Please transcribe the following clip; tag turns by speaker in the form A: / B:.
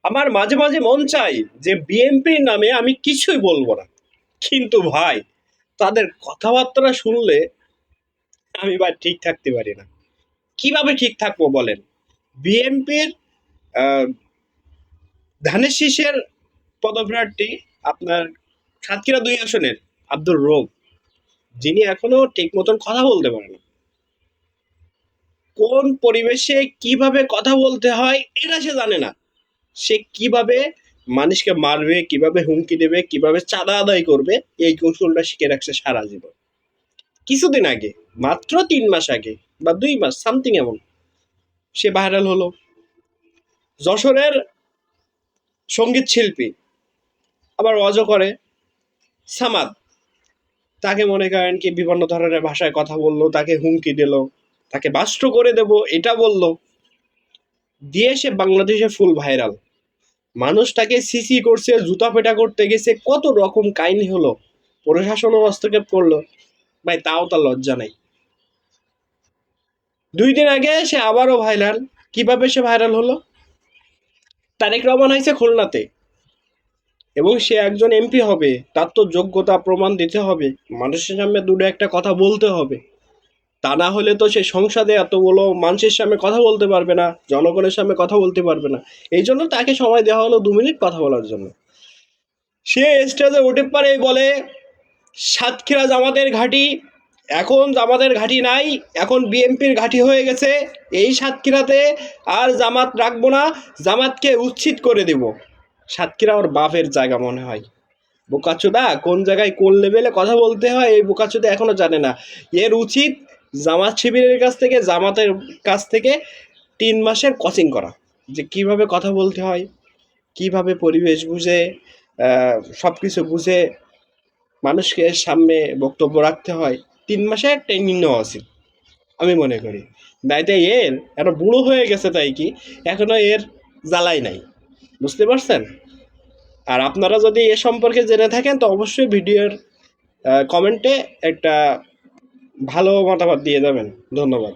A: আমার মাঝে মাঝে মন চাই যে বিএনপির নামে আমি কিছুই বলবো না, কিন্তু ভাই তাদের কথাবার্তা শুনলে আমি ভাই ঠিক থাকতে পারি না। কিভাবে ঠিক থাকবো বলেন? বিএনপির ধানের শীষের পদপ্রার্থী আপনার সাতক্ষীরা ২ আসনের আব্দুর রৌফ, যিনি এখনো ঠিক মতন কথা বলতে পারে না। কোন পরিবেশে কিভাবে কথা বলতে হয় এটা সে জানে না। সে কিভাবে মানুষকে মারবে, কিভাবে হুমকি দেবে, কিভাবে চাঁদা আদায় করবে, এই কৌশলটা শিখে রাখছে সারা জীবন। কিছুদিন আগে, মাত্র ৩ মাস আগে বা ২ মাস সামথিং এমন, সে ভাইরাল হলো। যশোরের সঙ্গীত শিল্পী, আবার ওয়াজও করে, সামাদ, তাকে মনে করেন কি বিভিন্ন ধরনের ভাষায় কথা বললো, তাকে হুমকি দিল, তাকে বাস্ট করে দেব এটা বলল, দিয়ে সে বাংলাদেশে ফুল ভাইরাল। মানুষ তাকে সিসি করছে, জুতা পেটা করতে গেছে, কত রকম কাহিনী হলো, প্রশাসনও হস্তক্ষেপ করলো। ভাই তাও তার লজ্জা নাই। ২ দিন আগে সে আবারও ভাইরাল। কিভাবে সে ভাইরাল হলো? তারেক রহমান হয়েছে খুলনাতে এবং সে একজন এমপি হবে, তার তো যোগ্যতা প্রমাণ দিতে হবে, মানুষের সামনে দুটো একটা কথা বলতে হবে। তা না হলে তো সে সংসদে এতগুলো মানুষের সামনে কথা বলতে পারবে না, জনগণের সামনে কথা বলতে পারবে না। এই জন্য তাকে সময় দেওয়া হলো ২ মিনিট কথা বলার জন্য। সে স্টেজে উঠে পারে বলে, সাতক্ষীরা জামাতের ঘাঁটি, এখন জামাতের ঘাঁটি নাই, এখন বিএনপির ঘাঁটি হয়ে গেছে। এই সাতক্ষীরাতে আর জামাত রাখবো না, জামাতকে উচ্ছেদ করে দেব। সাতক্ষীরা ওর বাপের জায়গা মনে হয়। বোকাচোদা কোন জায়গায় কোন লেভেলে কথা বলতে হয় এই বোকাচোদা এখনো জানে না। এর উচিত জামাত শিবিরের কাছ থেকে, জামাতের কাছ থেকে ৩ মাসের কোচিং করা, যে কিভাবে কথা বলতে হয়, কিভাবে পরিবেশ বুঝে সব কিছু বুঝে মানুষকে সামনে বক্তব্য রাখতে হয়। ৩ মাসের ট্রেনিং নেওয়া উচিত আমি মনে করি। দায়িত্বে এর এত বুড়ো হয়ে গেছে তাই কি, এখনো এর জ্বালাই নাই, বুঝতে পারছেন? আর আপনারা যদি এ সম্পর্কে জেনে থাকেন তো অবশ্যই ভিডিওর কমেন্টে একটা ভালো মতামত দিয়ে যাবেন। ধন্যবাদ।